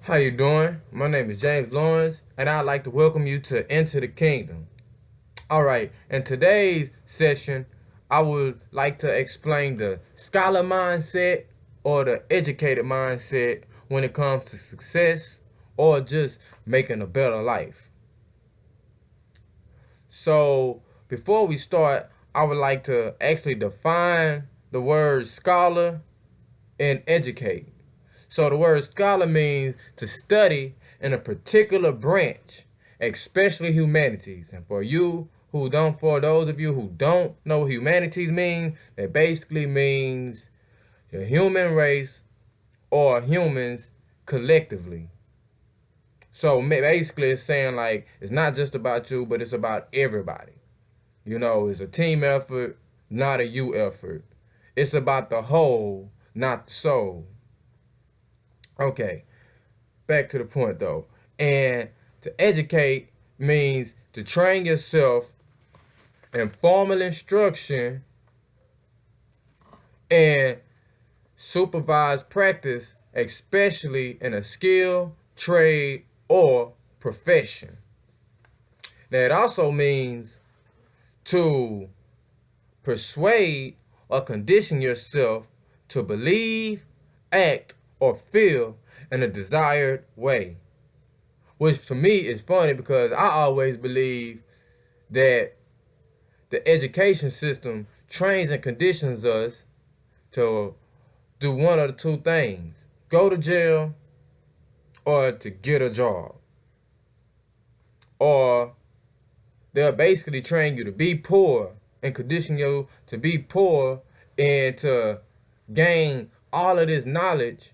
How you doing? My name is James Lawrence, and I'd like to welcome you to Into the Kingdom. All right, in today's session, I would like to explain the scholar mindset or the educated mindset when it comes to success or just making a better life. So, before we start, I would like to actually define the word scholar and educate. So the word scholar means to study in a particular branch, especially humanities. And for those of you who don't know what humanities means, it basically means the human race or humans collectively. So basically it's saying like it's not just about you, but it's about everybody. It's a team effort, not a you effort. It's about the whole, not the soul. Okay, back to the point though. And to educate means to train yourself in formal instruction and supervised practice, especially in a skill, trade, or profession. Now, it also means to persuade or condition yourself to believe, act, or feel in a desired way. Which to me is funny because I always believe that the education system trains and conditions us to do one of the two things: go to jail or to get a job. Or they'll basically train you to be poor and condition you to be poor and to gain all of this knowledge,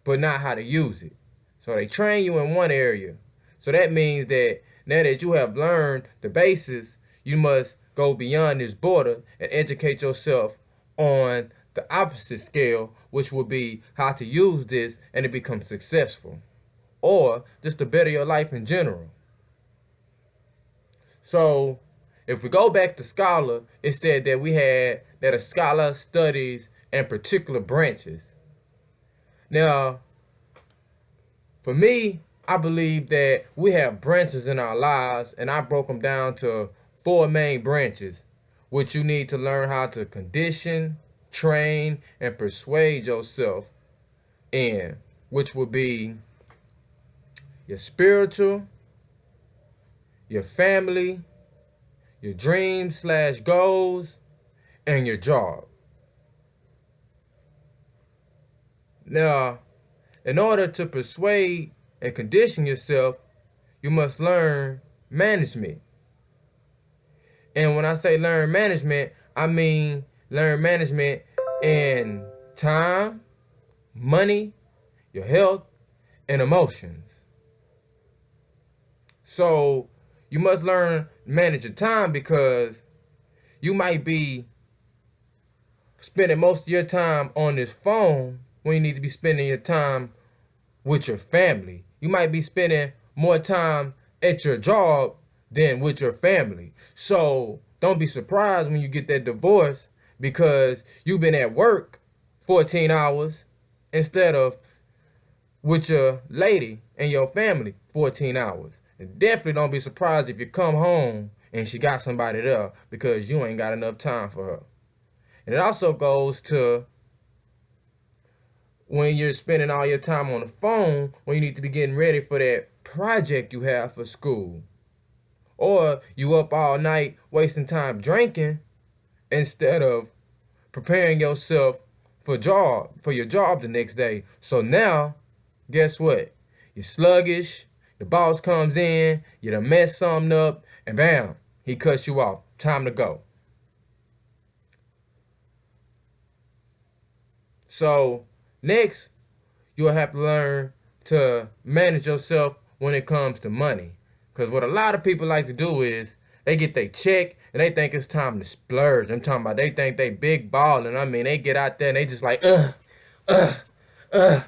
but not how to use it. So they train you in one area. So that means that now that you have learned the basis, you must go beyond this border and educate yourself on the opposite scale, which will be how to use this and to become successful, or just to better your life in general. So if we go back to scholar, it said that a scholar studies in particular branches. Now, for me, I believe that we have branches in our lives, and I broke them down to four main branches, which you need to learn how to condition, train, and persuade yourself in, which would be your spiritual, your family, your dreams slash goals, and your job. Now, in order to persuade and condition yourself, you must learn management. And when I say learn management, I mean learn management in time, money, your health, and emotions. So you must learn to manage your time because you might be spending most of your time on this phone when you need to be spending your time with your family. You might be spending more time at your job than with your family. So don't be surprised when you get that divorce because you've been at work 14 hours instead of with your lady and your family 14 hours. And definitely don't be surprised if you come home and she got somebody there because you ain't got enough time for her. And it also goes to when you're spending all your time on the phone when you need to be getting ready for that project you have for school. Or you up all night wasting time drinking instead of preparing yourself for your job the next day. So now, guess what? You're sluggish, the boss comes in, you done mess something up, and bam, he cuts you off. Time to go. So next, you'll have to learn to manage yourself when it comes to money. Because what a lot of people like to do is they get their check and they think it's time to splurge. I'm talking about they think they big ballin'. I mean, they get out there and they just like, uh, uh,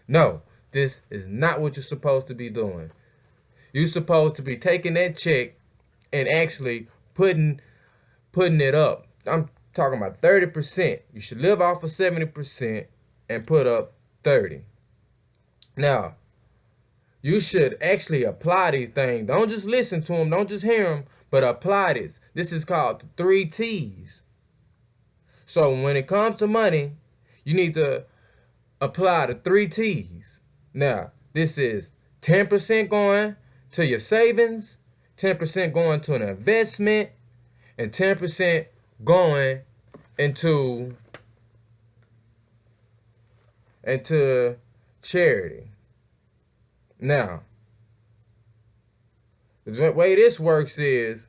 No, this is not what you're supposed to be doing. You're supposed to be taking that check and actually putting it up. I'm talking about 30%. You should live off of 70% and put up 30. Now, you should actually apply these things. Don't just listen to them. Don't just hear them, but apply this. This is called the 3 T's. So when it comes to money, you need to apply the 3 T's. Now, this is 10% going to your savings, 10% going to an investment, and 10% going into charity. Now, the way this works is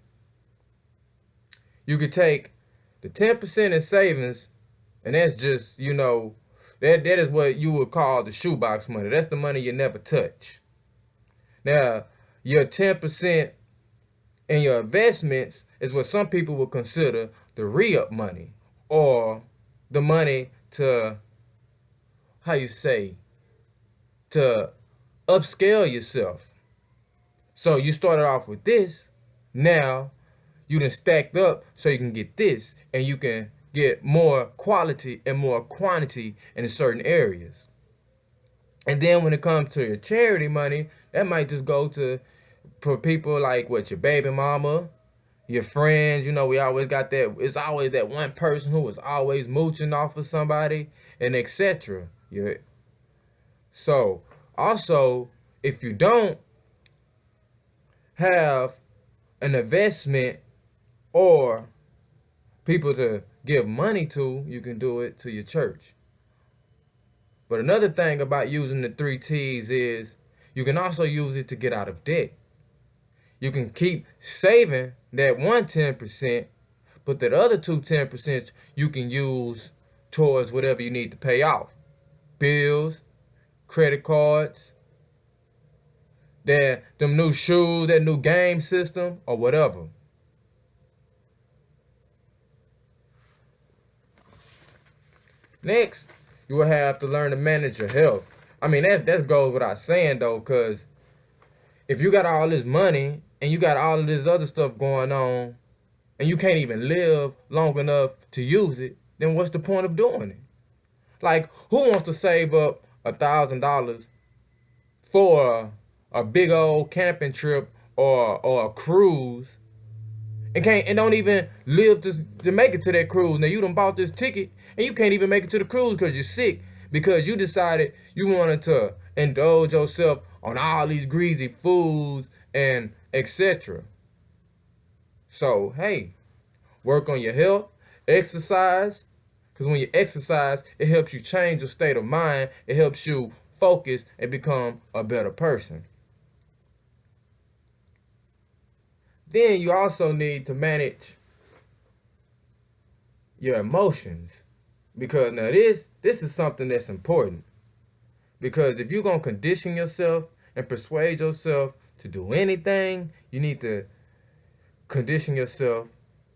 you could take the 10% in savings, and that's just, that is what you would call the shoebox money. That's the money you never touch. Now, your 10% in your investments is what some people would consider the re-up money, or the money to, to upscale yourself. So you started off with this. Now you done stacked up so you can get this, and you can get more quality and more quantity in certain areas. And then when it comes to your charity money, that might just go to, for people like your baby mama, your friends. We always got that. It's always that one person who is always mooching off of somebody, and etc. So also, if you don't have an investment or people to give money to, you can do it to your church. But another thing about using the 3 T's is you can also use it to get out of debt. You can keep saving that 10%, but that other 10% you can use towards whatever you need to pay off. Bills, credit cards, them new shoes, that new game system, or whatever. Next, you will have to learn to manage your health. I mean, that goes without saying, though, because if you got all this money and you got all of this other stuff going on, and you can't even live long enough to use it, then what's the point of doing it? Like, who wants to save up $1,000 for a big old camping trip or a cruise, and don't even live to make it to that cruise? Now you done bought this ticket and you can't even make it to the cruise because you're sick, because you decided you wanted to indulge yourself on all these greasy foods and etc. So hey, work on your health, exercise, because when you exercise, it helps you change your state of mind. It helps you focus and become a better person. Then you also need to manage your emotions, because now this is something that's important. Because if you're going to condition yourself and persuade yourself to do anything, you need to condition yourself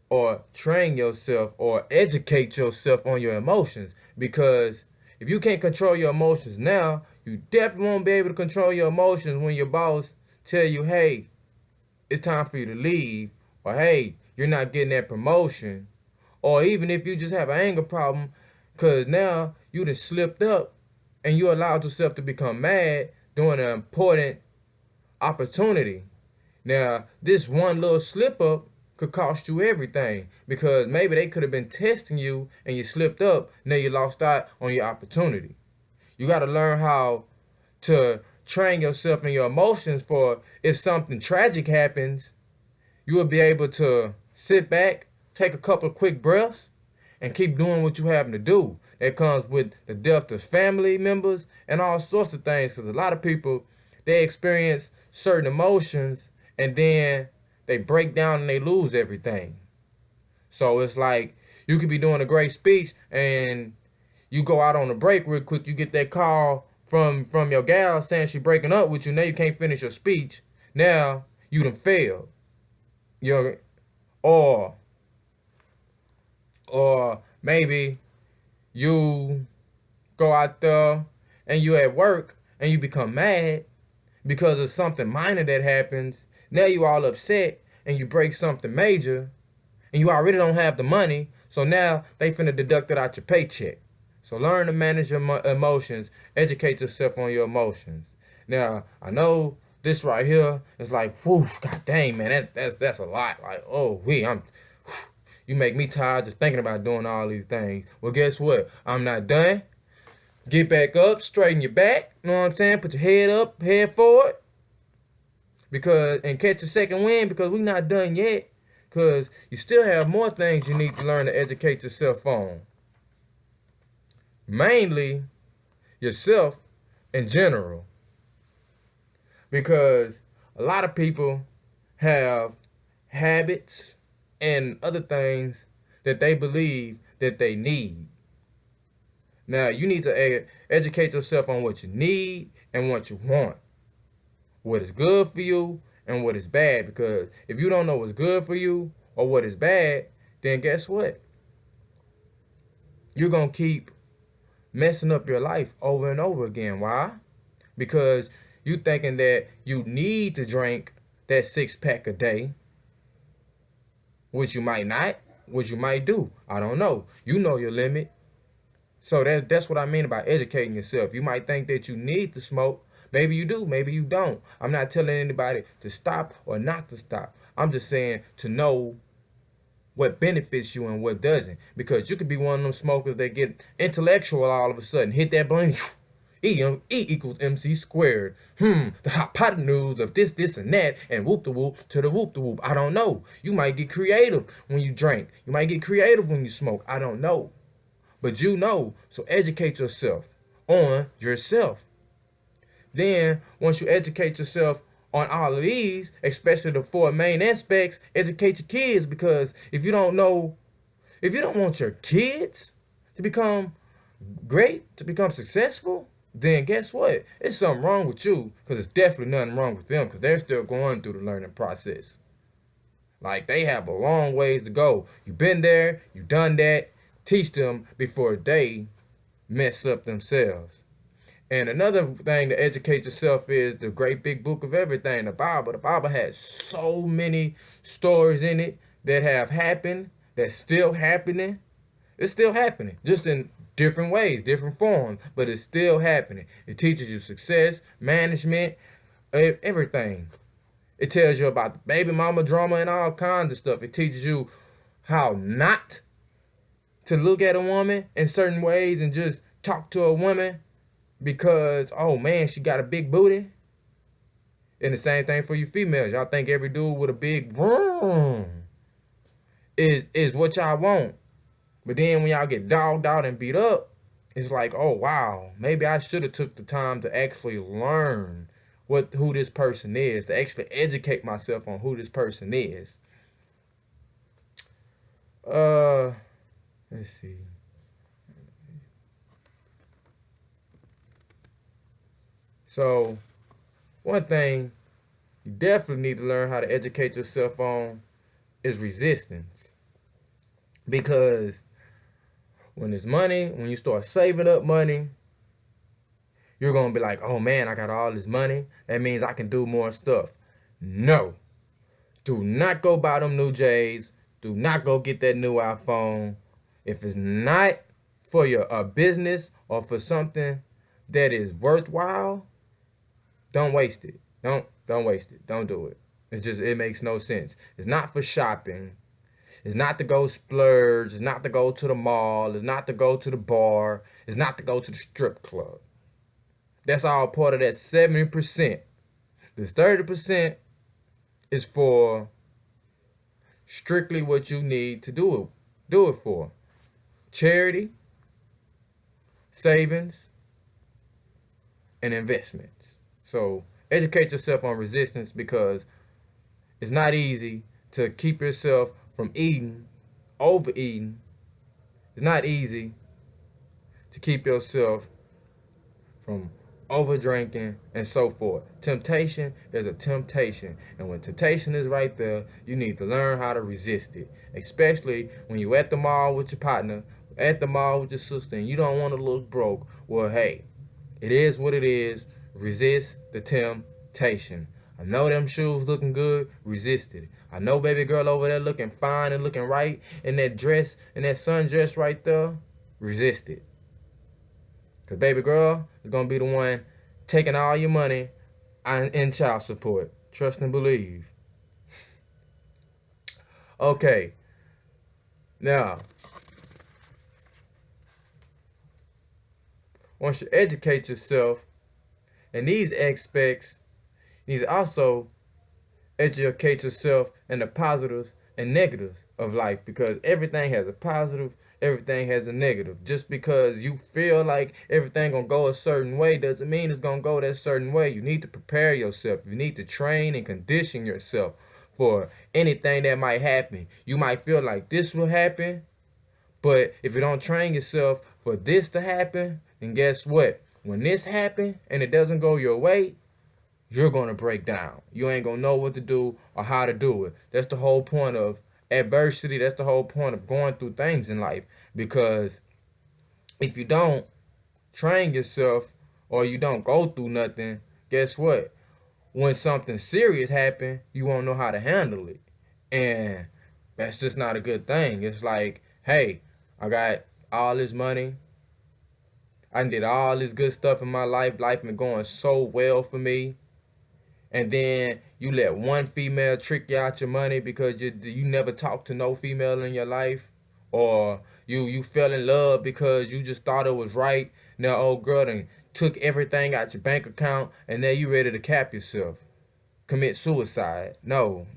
or train yourself or educate yourself on your emotions. Because if you can't control your emotions now, you definitely won't be able to control your emotions when your boss tell you, hey, it's time for you to leave, or hey, you're not getting that promotion. Or even if you just have an anger problem, because now you just slipped up and you allowed yourself to become mad during an important opportunity. Now, this one little slip up could cost you everything, because maybe they could have been testing you and you slipped up. Now you lost out on your opportunity. You got to learn how to train yourself in your emotions, for if something tragic happens, you will be able to sit back, take a couple of quick breaths, and keep doing what you having to do. That comes with the death of family members and all sorts of things, because a lot of people, they experience certain emotions and then they break down and they lose everything. So it's like you could be doing a great speech and you go out on a break real quick, you get that call from your gal saying she breaking up with you. Now you can't finish your speech. Now you done failed. Or maybe you go out there and you at work and you become mad because of something minor that happens. Now you all upset and you break something major and you already don't have the money. So now they finna deduct it out your paycheck. So learn to manage your emotions. Educate yourself on your emotions. Now, I know this right here is like, whoosh, god dang, man, that's a lot. Like, oh, you make me tired just thinking about doing all these things. Well, guess what? I'm not done. Get back up, straighten your back. You know what I'm saying? Put your head up, head forward. And catch a second wind, because we're not done yet. Because you still have more things you need to learn to educate yourself on. Mainly yourself in general. Because a lot of people have habits and other things that they believe that they need. Now, you need to educate yourself on what you need and what you want. What is good for you and what is bad. Because if you don't know what's good for you or what is bad, then guess what? You're going to keep messing up your life over and over again. Why? Because you thinking that you need to drink that 6-pack a day, which you might not, which you might do. I don't know. You know your limit. So that's what I mean about educating yourself. You might think that you need to smoke. Maybe you do, maybe you don't. I'm not telling anybody to stop or not to stop. I'm just saying to know what benefits you and what doesn't. Because you could be one of them smokers that get intellectual all of a sudden. Hit that blunt. E equals MC squared. The hypotenuse of this, and that, and whoop-de-whoop to the whoop-de-whoop. I don't know. You might get creative when you drink. You might get creative when you smoke. I don't know. But you know. So educate yourself on yourself. Then, once you educate yourself on all of these, especially the 4 main aspects, educate your kids. Because if you don't want your kids to become great, to become successful, then guess what? It's something wrong with you. Because it's definitely nothing wrong with them, because they're still going through the learning process. Like, they have a long ways to go. You've been there, you've done that. Teach them before they mess up themselves. And another thing to educate yourself is the great big book of everything, the Bible. The Bible has so many stories in it that have happened, that's still happening. It's still happening, just in different ways, different forms, but it's still happening. It teaches you success, management, everything. It tells you about baby mama drama and all kinds of stuff. It teaches you how not to look at a woman in certain ways and just talk to a woman because, oh man, she got a big booty. And the same thing for you females. Y'all think every dude with a big vroom is what y'all want. But then when y'all get dogged out and beat up, it's like, oh wow, maybe I should have took the time to actually learn who this person is, to actually educate myself on who this person is. Let's see. So, one thing you definitely need to learn how to educate yourself on is resistance. Because when it's money, when you start saving up money, you're going to be like, oh man, I got all this money. That means I can do more stuff. No. Do not go buy them new J's. Do not go get that new iPhone. If it's not for your business or for something that is worthwhile, don't waste it. Don't waste it. Don't do it. It makes no sense. It's not for shopping. It's not to go splurge. It's not to go to the mall. It's not to go to the bar. It's not to go to the strip club. That's all part of that 70%. This 30% is for strictly what you need to do it for. Charity, savings, and investments. So educate yourself on resistance, because it's not easy to keep yourself from overeating. It's not easy to keep yourself from over drinking and so forth. Temptation, there's a temptation. And when temptation is right there, you need to learn how to resist it. Especially when you're at the mall with your partner, at the mall with your sister, and you don't want to look broke. Well, hey, it is what it is. Resist the temptation. I know them shoes looking good. Resist it. I know baby girl over there looking fine and looking right in that dress, in that sundress right there. Resist it. Because baby girl is going to be the one taking all your money in child support. Trust and believe. Okay. Now, once you educate yourself in these aspects, you need to also educate yourself in the positives and negatives of life, because everything has a positive, everything has a negative. Just because you feel like everything gonna go a certain way doesn't mean it's gonna go that certain way. You need to prepare yourself. You need to train and condition yourself for anything that might happen. You might feel like this will happen, but if you don't train yourself for this to happen, then guess what? When this happens and it doesn't go your way, you're going to break down. You ain't going to know what to do or how to do it. That's the whole point of adversity. That's the whole point of going through things in life. Because if you don't train yourself or you don't go through nothing, guess what? When something serious happens, you won't know how to handle it. And that's just not a good thing. It's like, hey, I got all this money. I did all this good stuff in my life. Life been going so well for me. And then you let one female trick you out your money because you never talked to no female in your life, or you fell in love because you just thought it was right. Now old girl done took everything out your bank account, and now you ready to cap yourself, commit suicide. No,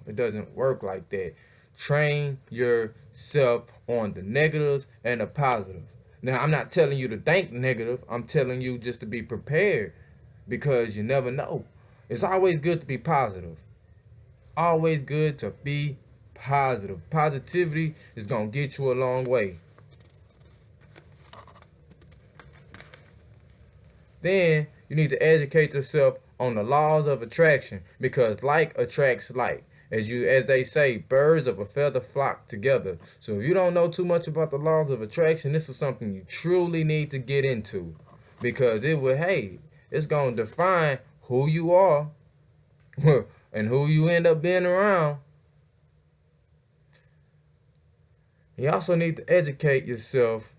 it doesn't work like that. Train yourself on the negatives and the positives. Now I'm not telling you to think negative. I'm telling you just to be prepared, because you never know. It's always good to be positive. Always good to be positive. Positivity is going to get you a long way. Then you need to educate yourself on the laws of attraction, because like attracts like. As they say, birds of a feather flock together. So if you don't know too much about the laws of attraction, this is something you truly need to get into, because it's going to define who you are and who you end up being around. You also need to educate yourself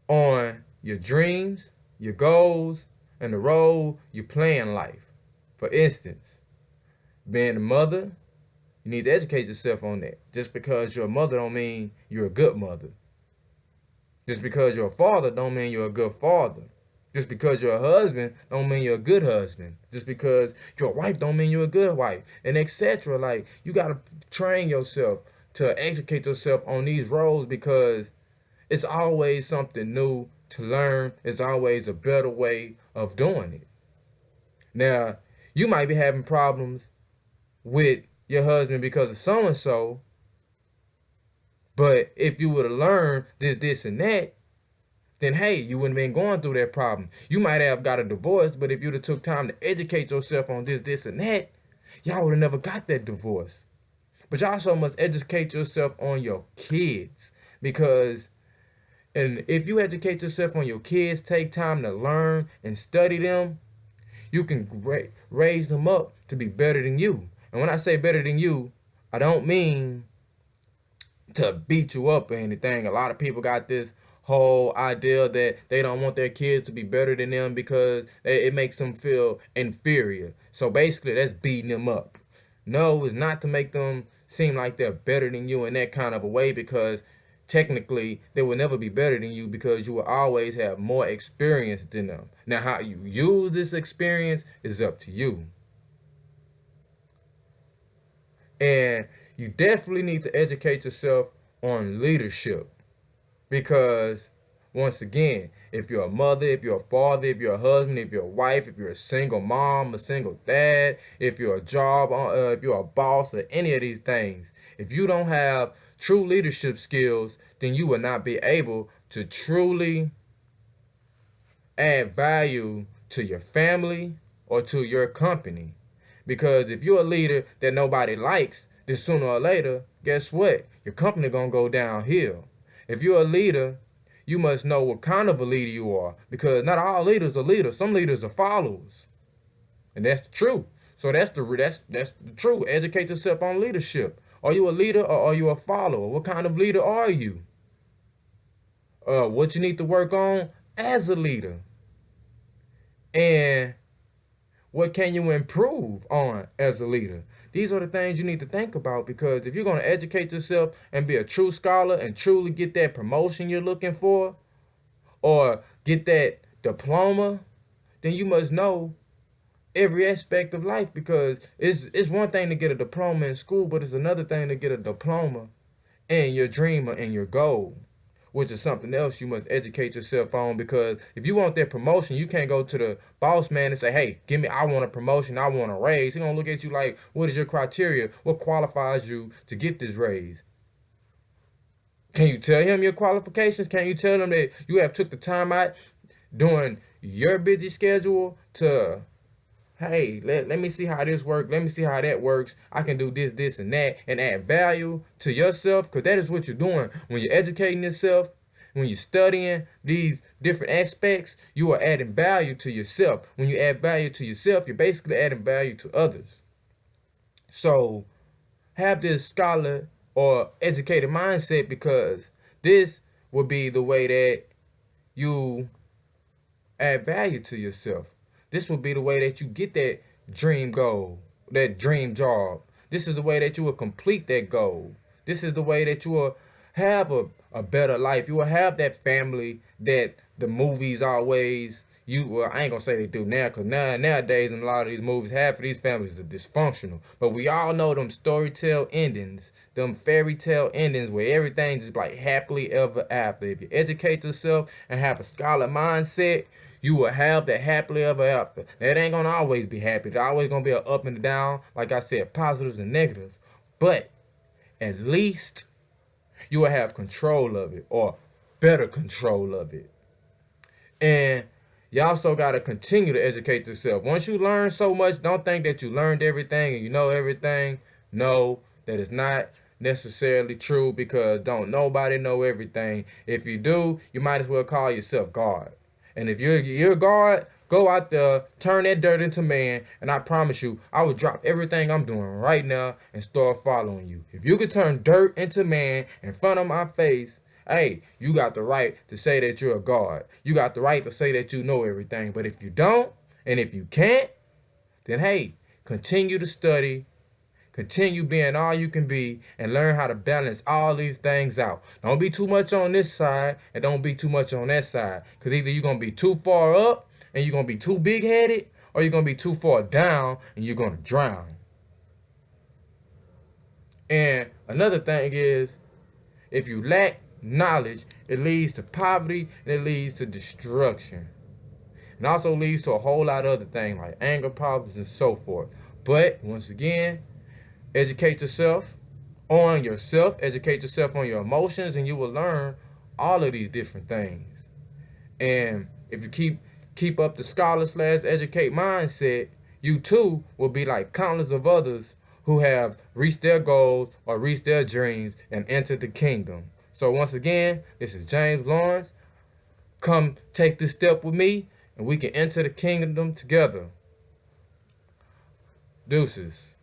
on your dreams, your goals, and the role you play in life. For instance, being a mother, you need to educate yourself on that. Just because you're a mother don't mean you're a good mother. Just because you're a father don't mean you're a good father. Just because you're a husband don't mean you're a good husband. Just because you're a wife don't mean you're a good wife, and etc. Like, you got to train yourself to educate yourself on these roles, because it's always something new to learn. It's always a better way of doing it. Now, you might be having problems with your husband because of so-and-so, but if you would have learned this, and that, then hey, you wouldn't have been going through that problem. You might have got a divorce, but if you'd have took time to educate yourself on this, and that, y'all would have never got that divorce. But y'all also must educate yourself on your kids, because if you educate yourself on your kids, take time to learn and study them, you can raise them up to be better than you. And when I say better than you, I don't mean to beat you up or anything. A lot of people got this whole idea that they don't want their kids to be better than them because it makes them feel inferior. So basically, that's beating them up. No, it's not to make them seem like they're better than you in that kind of a way, because technically they will never be better than you, because you will always have more experience than them. Now, how you use this experience is up to you. And you definitely need to educate yourself on leadership, because once again, if you're a mother, if you're a father, if you're a husband, if you're a wife, if you're a single mom, a single dad, if you're if you're a boss, or any of these things, if you don't have true leadership skills, then you will not be able to truly add value to your family or to your company. Because if you're a leader that nobody likes, then sooner or later, guess what? Your company gonna go downhill. If you're a leader, you must know what kind of a leader you are, because not all leaders are leaders. Some leaders are followers, and that's the truth. So that's the truth. Educate yourself on leadership. Are you a leader or are you a follower? What kind of leader are you? What you need to work on? as a leader? And what can you improve on as a leader? These are the things you need to think about, because if you're going to educate yourself and be a true scholar and truly get that promotion you're looking for or get that diploma, then you must know every aspect of life, because it's one thing to get a diploma in school, but it's another thing to get a diploma in your dream or in your goal, which is something else you must educate yourself on. Because if you want that promotion, you can't go to the boss man and say, hey, I want a promotion, I want a raise. He's going to look at you like, what is your criteria? What qualifies you to get this raise? Can you tell him your qualifications? Can you tell him that you have took the time out during your busy schedule to, hey, let me see how this works. Let me see how that works. I can do this, this, and that, and add value to yourself, because that is what you're doing. When you're educating yourself, when you're studying these different aspects, you are adding value to yourself. When you add value to yourself, you're basically adding value to others. So have this scholar or educated mindset, because this will be the way that you add value to yourself. This will be the way that you get that dream goal, that dream job. This is the way that you will complete that goal. This is the way that you will have a better life. You will have that family that the movies always, well, I ain't gonna say they do now, because nowadays in a lot of these movies, half of these families are dysfunctional. But we all know them storytale endings, them fairy tale endings where everything just like happily ever after. If you educate yourself and have a scholar mindset, you will have that happily ever after. Now, it ain't gonna always be happy. It's always gonna be an up and a down, like I said, positives and negatives. But at least you will have control of it, or better control of it. And you also got to continue to educate yourself. Once you learn so much, don't think that you learned everything and you know everything. No, that is not necessarily true, because don't nobody know everything. If you do, you might as well call yourself God. And if you're God, go out there, turn that dirt into man, and I promise you, I will drop everything I'm doing right now and start following you. If you could turn dirt into man in front of my face, hey, you got the right to say that you're a God. You got the right to say that you know everything. But if you don't, and if you can't, then hey, continue to study, continue being all you can be, and learn how to balance all these things out. Don't be too much on this side, and don't be too much on that side. Because either you're going to be too far up, and you're going to be too big-headed, or you're going to be too far down, and you're going to drown. And another thing is, if you lack knowledge, it leads to poverty, and it leads to destruction. And also leads to a whole lot of other things like anger problems and so forth. But once again, educate yourself on yourself, educate yourself on your emotions, and you will learn all of these different things. And if you keep up the scholar/educate mindset, you too will be like countless of others who have reached their goals or reached their dreams and entered the kingdom. So once again, this is James Lawrence. Come take this step with me, and we can enter the kingdom together. Deuces.